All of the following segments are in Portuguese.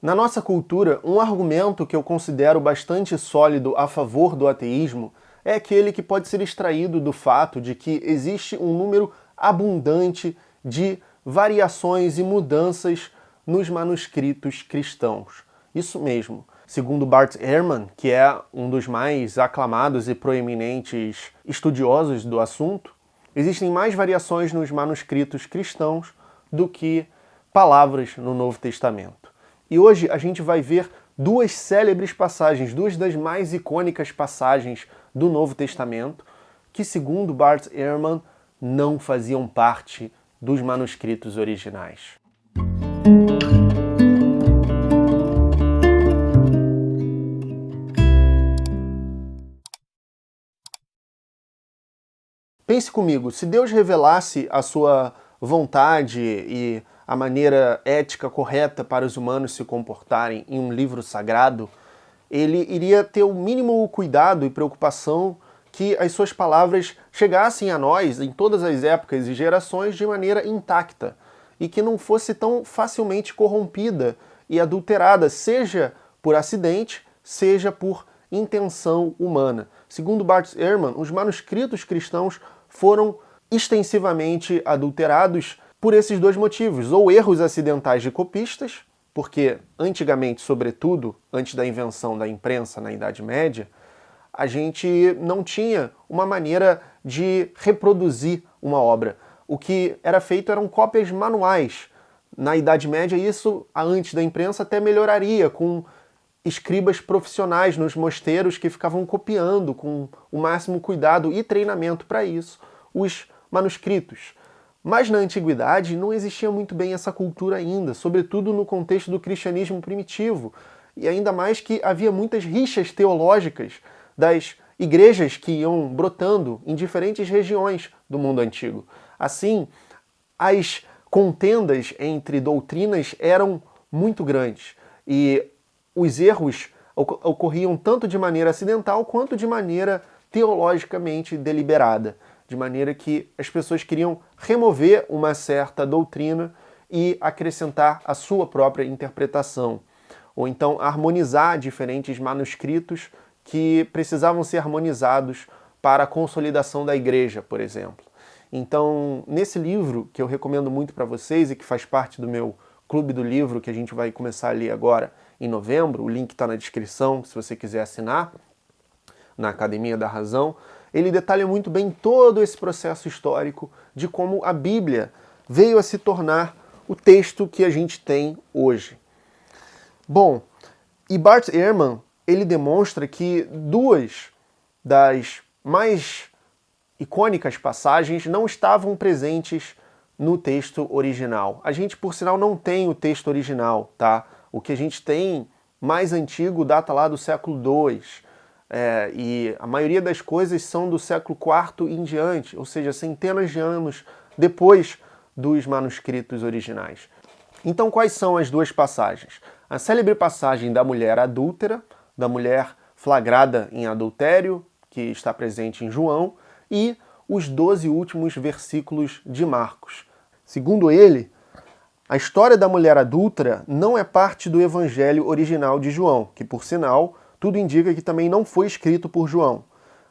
Na nossa cultura, um argumento que eu considero bastante sólido a favor do ateísmo é aquele que pode ser extraído do fato de que existe um número abundante de variações e mudanças nos manuscritos cristãos. Isso mesmo. Segundo Bart Ehrman, que é um dos mais aclamados e proeminentes estudiosos do assunto, existem mais variações nos manuscritos cristãos do que palavras no Novo Testamento. E hoje a gente vai ver duas célebres passagens, duas das mais icônicas passagens do Novo Testamento, que, segundo Bart Ehrman, não faziam parte dos manuscritos originais. Pense comigo, se Deus revelasse a sua vontade e a maneira ética correta para os humanos se comportarem em um livro sagrado, ele iria ter o mínimo cuidado e preocupação que as suas palavras chegassem a nós, em todas as épocas e gerações, de maneira intacta, e que não fosse tão facilmente corrompida e adulterada, seja por acidente, seja por intenção humana. Segundo Bart Ehrman, os manuscritos cristãos foram extensivamente adulterados por esses dois motivos, ou erros acidentais de copistas, porque antigamente, sobretudo, antes da invenção da imprensa na Idade Média, a gente não tinha uma maneira de reproduzir uma obra. O que era feito eram cópias manuais. Na Idade Média, isso, antes da imprensa, até melhoraria, com escribas profissionais nos mosteiros que ficavam copiando com o máximo cuidado e treinamento para isso os manuscritos. Mas na antiguidade não existia muito bem essa cultura ainda, sobretudo no contexto do cristianismo primitivo, e ainda mais que havia muitas rixas teológicas das igrejas que iam brotando em diferentes regiões do mundo antigo. Assim, as contendas entre doutrinas eram muito grandes e os erros ocorriam tanto de maneira acidental quanto de maneira teologicamente deliberada, de maneira que as pessoas queriam remover uma certa doutrina e acrescentar a sua própria interpretação, ou então harmonizar diferentes manuscritos que precisavam ser harmonizados para a consolidação da igreja, por exemplo. Então, nesse livro, que eu recomendo muito para vocês e que faz parte do meu clube do livro, que a gente vai começar a ler agora em novembro, o link está na descrição se você quiser assinar, na Academia da Razão, ele detalha muito bem todo esse processo histórico de como a Bíblia veio a se tornar o texto que a gente tem hoje. Bom, e Bart Ehrman, ele demonstra que duas das mais icônicas passagens não estavam presentes no texto original. A gente, por sinal, não tem o texto original, tá? O que a gente tem mais antigo data lá do século II, e a maioria das coisas são do século IV em diante, ou seja, centenas de anos depois dos manuscritos originais. Então, quais são as duas passagens? A célebre passagem da mulher adúltera, da mulher flagrada em adultério, que está presente em João, e os 12 últimos versículos de Marcos. Segundo ele, a história da mulher adúltera não é parte do evangelho original de João, que, por sinal, tudo indica que também não foi escrito por João.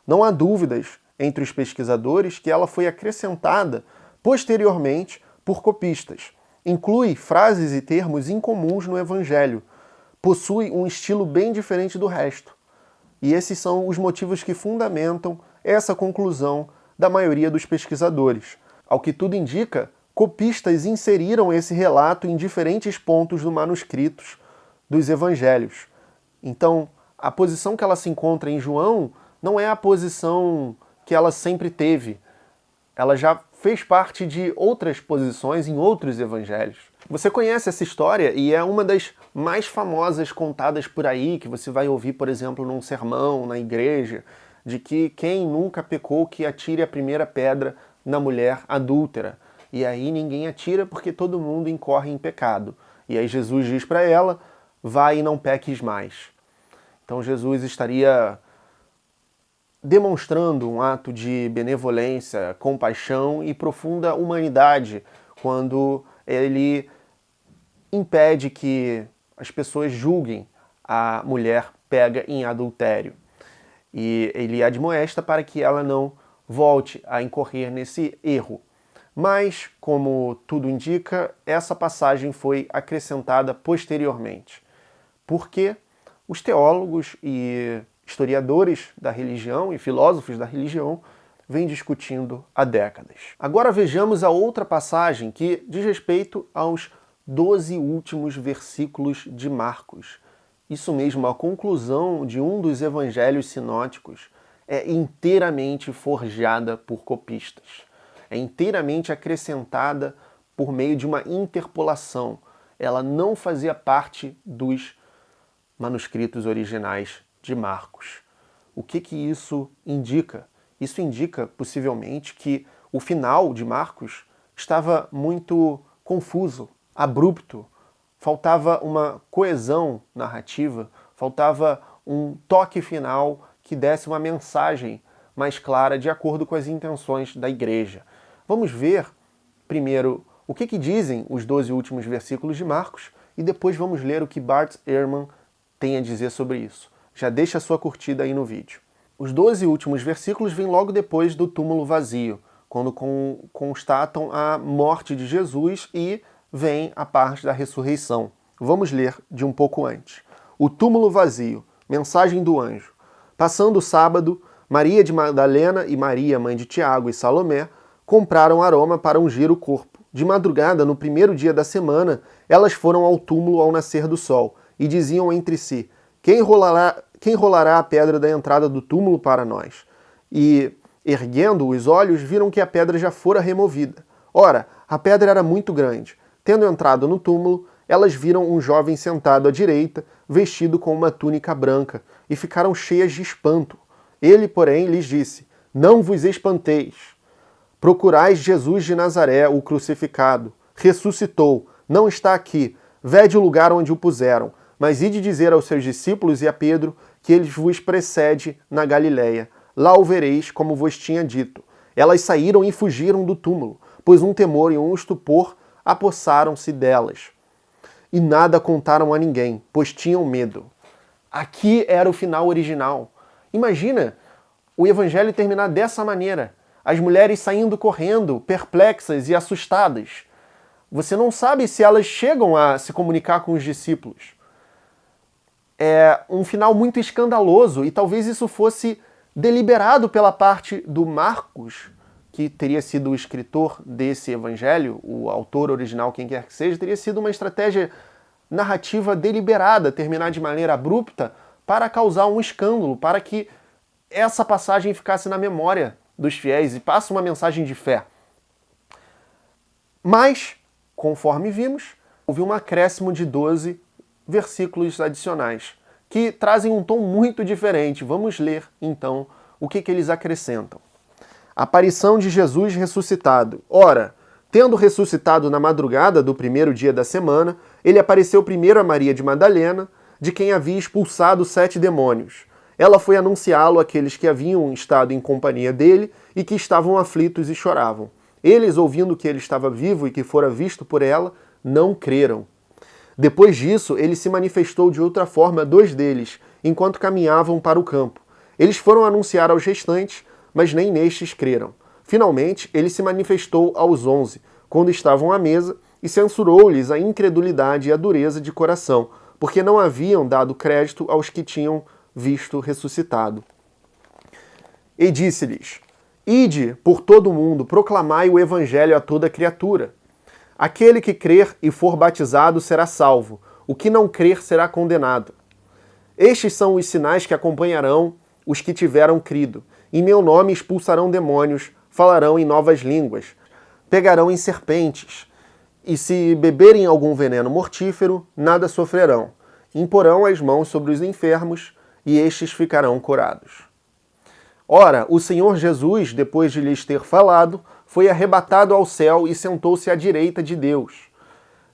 Não há dúvidas entre os pesquisadores que ela foi acrescentada posteriormente por copistas. Inclui frases e termos incomuns no evangelho. Possui um estilo bem diferente do resto. E esses são os motivos que fundamentam essa conclusão da maioria dos pesquisadores. Ao que tudo indica, copistas inseriram esse relato em diferentes pontos do manuscritos dos evangelhos. Então, a posição que ela se encontra em João não é a posição que ela sempre teve. Ela já fez parte de outras posições em outros evangelhos. Você conhece essa história e é uma das mais famosas contadas por aí, que você vai ouvir, por exemplo, num sermão, na igreja, de que quem nunca pecou que atire a primeira pedra na mulher adúltera. E aí ninguém atira porque todo mundo incorre em pecado. E aí Jesus diz para ela, vai e não peques mais. Então Jesus estaria demonstrando um ato de benevolência, compaixão e profunda humanidade quando ele impede que as pessoas julguem a mulher pega em adultério. E ele admoesta para que ela não volte a incorrer nesse erro. Mas, como tudo indica, essa passagem foi acrescentada posteriormente, porque os teólogos e historiadores da religião e filósofos da religião vêm discutindo há décadas. Agora vejamos a outra passagem que diz respeito aos 12 últimos versículos de Marcos. Isso mesmo, a conclusão de um dos evangelhos sinóticos é inteiramente forjada por copistas. É inteiramente acrescentada por meio de uma interpolação. Ela não fazia parte dos manuscritos originais de Marcos. O que isso indica? Isso indica, possivelmente, que o final de Marcos estava muito confuso, abrupto, faltava uma coesão narrativa, faltava um toque final que desse uma mensagem mais clara de acordo com as intenções da igreja. Vamos ver, primeiro, o que dizem os 12 últimos versículos de Marcos e depois vamos ler o que Bart Ehrman tem a dizer sobre isso. Já deixa a sua curtida aí no vídeo. Os 12 últimos versículos vêm logo depois do túmulo vazio, quando constatam a morte de Jesus e vem a parte da ressurreição. Vamos ler de um pouco antes. O túmulo vazio, mensagem do anjo. Passando o sábado, Maria de Madalena e Maria, mãe de Tiago e Salomé, compraram aroma para ungir o corpo. De madrugada, no primeiro dia da semana, elas foram ao túmulo ao nascer do sol e diziam entre si: quem rolará a pedra da entrada do túmulo para nós? E, erguendo os olhos, viram que a pedra já fora removida. Ora, a pedra era muito grande. Tendo entrado no túmulo, elas viram um jovem sentado à direita, vestido com uma túnica branca, e ficaram cheias de espanto. Ele, porém, lhes disse: não vos espanteis. Procurais Jesus de Nazaré, o crucificado. Ressuscitou, não está aqui. Vede o lugar onde o puseram. Mas ide dizer aos seus discípulos e a Pedro que ele vos precede na Galiléia. Lá o vereis, como vos tinha dito. Elas saíram e fugiram do túmulo, pois um temor e um estupor apossaram-se delas. E nada contaram a ninguém, pois tinham medo. Aqui era o final original. Imagina o evangelho terminar dessa maneira. As mulheres saindo correndo, perplexas e assustadas. Você não sabe se elas chegam a se comunicar com os discípulos. É um final muito escandaloso e talvez isso fosse deliberado pela parte do Marcos, que teria sido o escritor desse evangelho, o autor original, quem quer que seja, teria sido uma estratégia narrativa deliberada, terminar de maneira abrupta para causar um escândalo, para que essa passagem ficasse na memória dos fiéis e passe uma mensagem de fé. Mas, conforme vimos, houve um acréscimo de 12 versículos adicionais, que trazem um tom muito diferente. Vamos ler, então, o que eles acrescentam. Aparição de Jesus ressuscitado. Ora, tendo ressuscitado na madrugada do primeiro dia da semana, ele apareceu primeiro a Maria de Madalena, de quem havia expulsado 7 demônios. Ela foi anunciá-lo àqueles que haviam estado em companhia dele e que estavam aflitos e choravam. Eles, ouvindo que ele estava vivo e que fora visto por ela, não creram. Depois disso, ele se manifestou de outra forma a 2 deles, enquanto caminhavam para o campo. Eles foram anunciar aos restantes, mas nem nestes creram. Finalmente, ele se manifestou aos 11, quando estavam à mesa, e censurou-lhes a incredulidade e a dureza de coração, porque não haviam dado crédito aos que tinham visto ressuscitado. E disse-lhes: ide por todo o mundo, proclamai o evangelho a toda criatura. Aquele que crer e for batizado será salvo, o que não crer será condenado. Estes são os sinais que acompanharão os que tiveram crido. Em meu nome expulsarão demônios, falarão em novas línguas, pegarão em serpentes, e se beberem algum veneno mortífero, nada sofrerão. Imporão as mãos sobre os enfermos, e estes ficarão curados. Ora, o Senhor Jesus, depois de lhes ter falado, foi arrebatado ao céu e sentou-se à direita de Deus.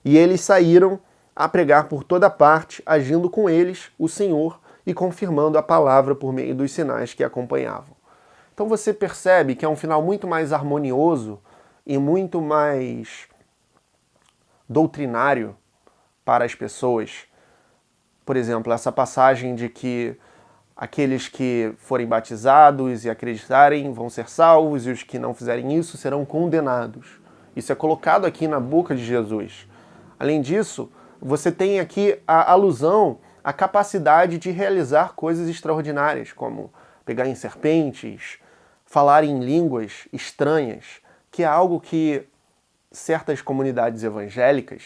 E eles saíram a pregar por toda parte, agindo com eles o Senhor e confirmando a palavra por meio dos sinais que acompanhavam. Então você percebe que é um final muito mais harmonioso e muito mais doutrinário para as pessoas Por exemplo, essa passagem de que aqueles que forem batizados e acreditarem vão ser salvos e os que não fizerem isso serão condenados. Isso é colocado aqui na boca de Jesus. Além disso, você tem aqui a alusão à capacidade de realizar coisas extraordinárias, como pegar em serpentes, falar em línguas estranhas, que é algo que certas comunidades evangélicas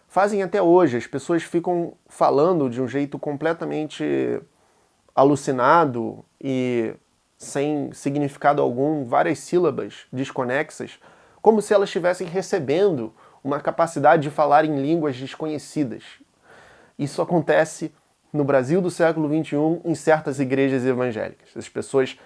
fazem até hoje. As pessoas ficam falando de um jeito completamente alucinado e sem significado algum, várias sílabas desconexas, como se elas estivessem recebendo uma capacidade de falar em línguas desconhecidas. Isso acontece no Brasil do século XXI em certas igrejas evangélicas. As pessoas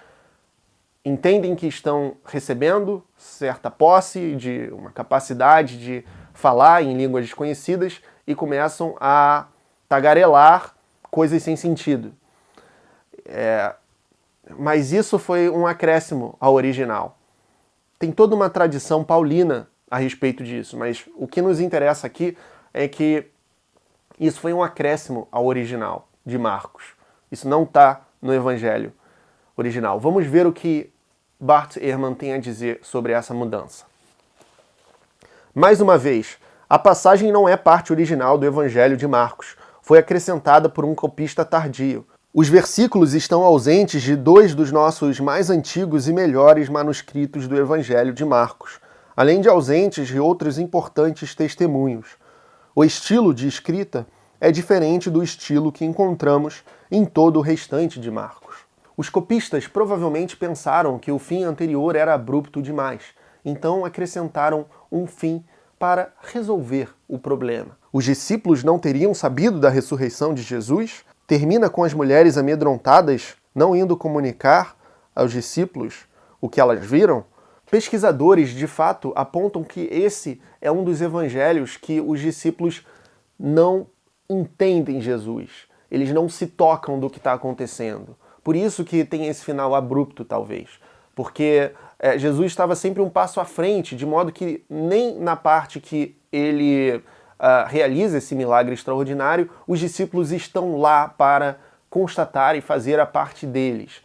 entendem que estão recebendo certa posse de uma capacidade de falar em línguas desconhecidas e começam a tagarelar coisas sem sentido. Mas isso foi um acréscimo ao original. Tem toda uma tradição paulina a respeito disso, mas o que nos interessa aqui é que isso foi um acréscimo ao original de Marcos. Isso não está no Evangelho original. Vamos ver o que Bart Ehrman tem a dizer sobre essa mudança. Mais uma vez, a passagem não é parte original do Evangelho de Marcos. Foi acrescentada por um copista tardio. Os versículos estão ausentes de 2 dos nossos mais antigos e melhores manuscritos do Evangelho de Marcos, além de ausentes de outros importantes testemunhos. O estilo de escrita é diferente do estilo que encontramos em todo o restante de Marcos. Os copistas provavelmente pensaram que o fim anterior era abrupto demais, então acrescentaram um fim para resolver o problema. Os discípulos não teriam sabido da ressurreição de Jesus? Termina com as mulheres amedrontadas não indo comunicar aos discípulos o que elas viram? Pesquisadores, de fato, apontam que esse é um dos evangelhos que os discípulos não entendem Jesus. Eles não se tocam do que está acontecendo. Por isso que tem esse final abrupto, talvez. Porque Jesus estava sempre um passo à frente, de modo que nem na parte que ele realiza esse milagre extraordinário, os discípulos estão lá para constatar e fazer a parte deles.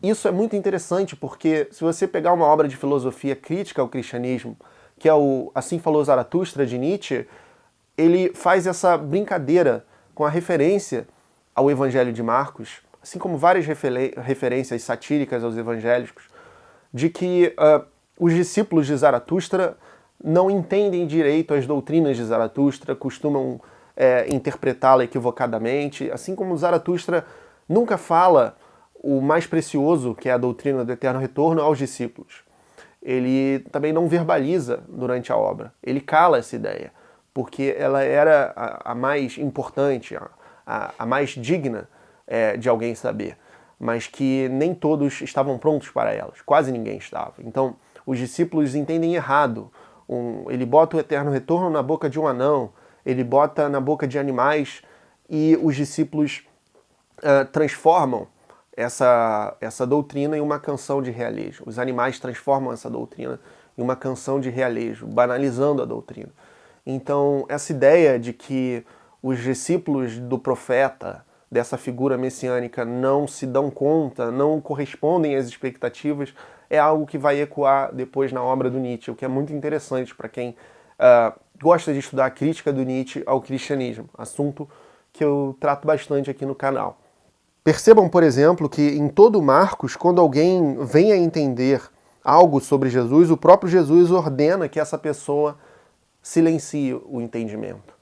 Isso é muito interessante porque se você pegar uma obra de filosofia crítica ao cristianismo, que é o Assim Falou Zaratustra, de Nietzsche, ele faz essa brincadeira com a referência ao Evangelho de Marcos, assim como várias referências satíricas aos evangélicos, de que os discípulos de Zaratustra não entendem direito as doutrinas de Zaratustra, costumam interpretá-la equivocadamente, assim como Zaratustra nunca fala o mais precioso, que é a doutrina do eterno retorno, aos discípulos. Ele também não verbaliza durante a obra, ele cala essa ideia, porque ela era a mais importante, a mais digna de alguém saber, mas que nem todos estavam prontos para elas, quase ninguém estava. Então, os discípulos entendem errado. Ele bota o eterno retorno na boca de um anão, ele bota na boca de animais, e os discípulos transformam essa doutrina em uma canção de realejo. Os animais transformam essa doutrina em uma canção de realejo, banalizando a doutrina. Então, essa ideia de que os discípulos do profeta, dessa figura messiânica, não se dão conta, não correspondem às expectativas, é algo que vai ecoar depois na obra do Nietzsche, o que é muito interessante para quem gosta de estudar a crítica do Nietzsche ao cristianismo, assunto que eu trato bastante aqui no canal. Percebam, por exemplo, que em todo Marcos, quando alguém vem a entender algo sobre Jesus, o próprio Jesus ordena que essa pessoa silencie o entendimento.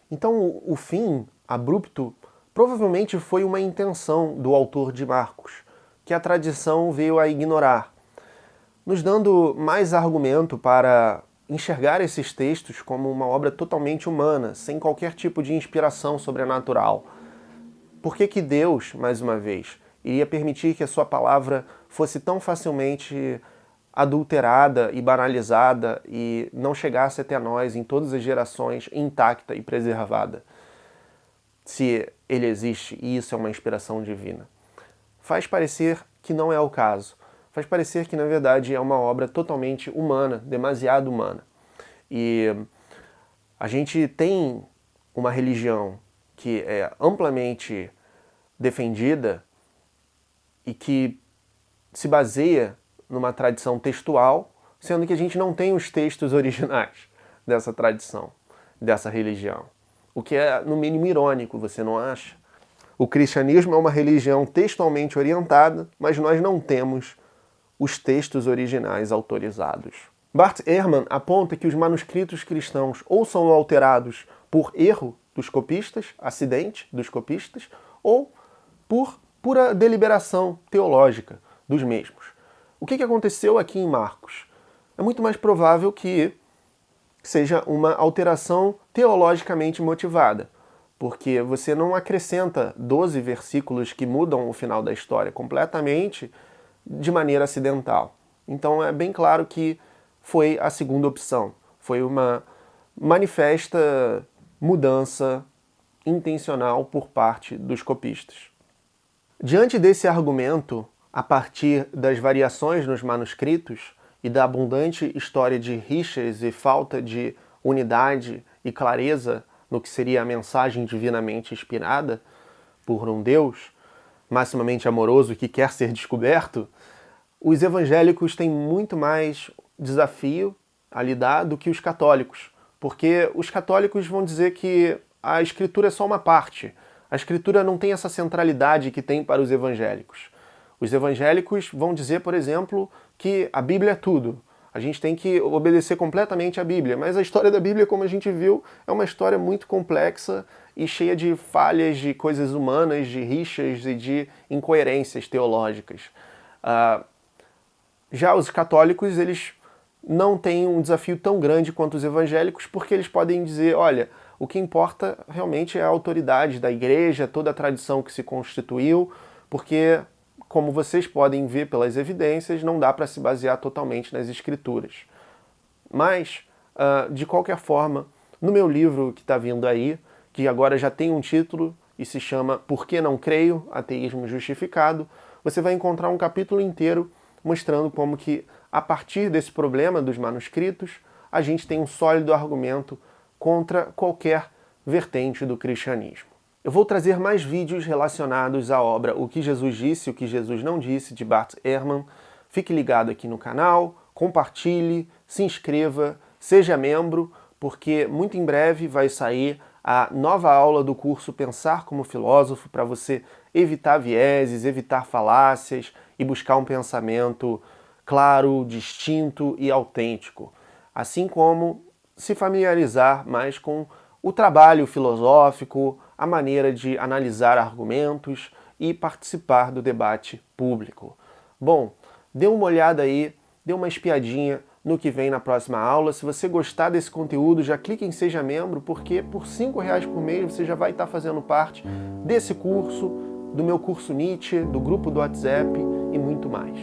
Então, o fim abrupto provavelmente foi uma intenção do autor de Marcos, que a tradição veio a ignorar, nos dando mais argumento para enxergar esses textos como uma obra totalmente humana, sem qualquer tipo de inspiração sobrenatural. Por que Deus, mais uma vez, iria permitir que a sua palavra fosse tão facilmente adulterada e banalizada e não chegasse até nós em todas as gerações intacta e preservada? Se ele existe e isso é uma inspiração divina. Faz parecer que não é o caso. Faz parecer que, na verdade, é uma obra totalmente humana, demasiado humana. E a gente tem uma religião que é amplamente defendida e que se baseia numa tradição textual, sendo que a gente não tem os textos originais dessa tradição, dessa religião. O que é, no mínimo, irônico, você não acha? O cristianismo é uma religião textualmente orientada, mas nós não temos os textos originais autorizados. Bart Ehrman aponta que os manuscritos cristãos ou são alterados por erro dos copistas, acidente dos copistas, ou por pura deliberação teológica dos mesmos. O que aconteceu aqui em Marcos? É muito mais provável que seja uma alteração teologicamente motivada, porque você não acrescenta 12 versículos que mudam o final da história completamente de maneira acidental. Então é bem claro que foi a segunda opção. Foi uma manifesta mudança intencional por parte dos copistas. Diante desse argumento, a partir das variações nos manuscritos e da abundante história de rixas e falta de unidade e clareza no que seria a mensagem divinamente inspirada por um Deus maximamente amoroso que quer ser descoberto, os evangélicos têm muito mais desafio a lidar do que os católicos, porque os católicos vão dizer que a Escritura é só uma parte. A Escritura não tem essa centralidade que tem para os evangélicos. Os evangélicos vão dizer, por exemplo, que a Bíblia é tudo. A gente tem que obedecer completamente à Bíblia. Mas a história da Bíblia, como a gente viu, é uma história muito complexa e cheia de falhas, de coisas humanas, de rixas e de incoerências teológicas. Já os católicos, eles não têm um desafio tão grande quanto os evangélicos, porque eles podem dizer, olha, o que importa realmente é a autoridade da igreja, toda a tradição que se constituiu, porque, como vocês podem ver pelas evidências, não dá para se basear totalmente nas escrituras. Mas, de qualquer forma, no meu livro que está vindo aí, que agora já tem um título e se chama Por que não creio? Ateísmo Justificado, você vai encontrar um capítulo inteiro mostrando como que, a partir desse problema dos manuscritos, a gente tem um sólido argumento contra qualquer vertente do cristianismo. Eu vou trazer mais vídeos relacionados à obra O que Jesus Disse e O que Jesus Não Disse, de Bart Ehrman. Fique ligado aqui no canal, compartilhe, se inscreva, seja membro, porque muito em breve vai sair a nova aula do curso Pensar como Filósofo, para você evitar vieses, evitar falácias e buscar um pensamento claro, distinto e autêntico. Assim como se familiarizar mais com o trabalho filosófico, a maneira de analisar argumentos e participar do debate público. Bom, dê uma olhada aí, dê uma espiadinha no que vem na próxima aula. Se você gostar desse conteúdo, já clique em Seja Membro, porque por R$5 por mês você já vai estar fazendo parte desse curso, do meu curso Nietzsche, do grupo do WhatsApp e muito mais.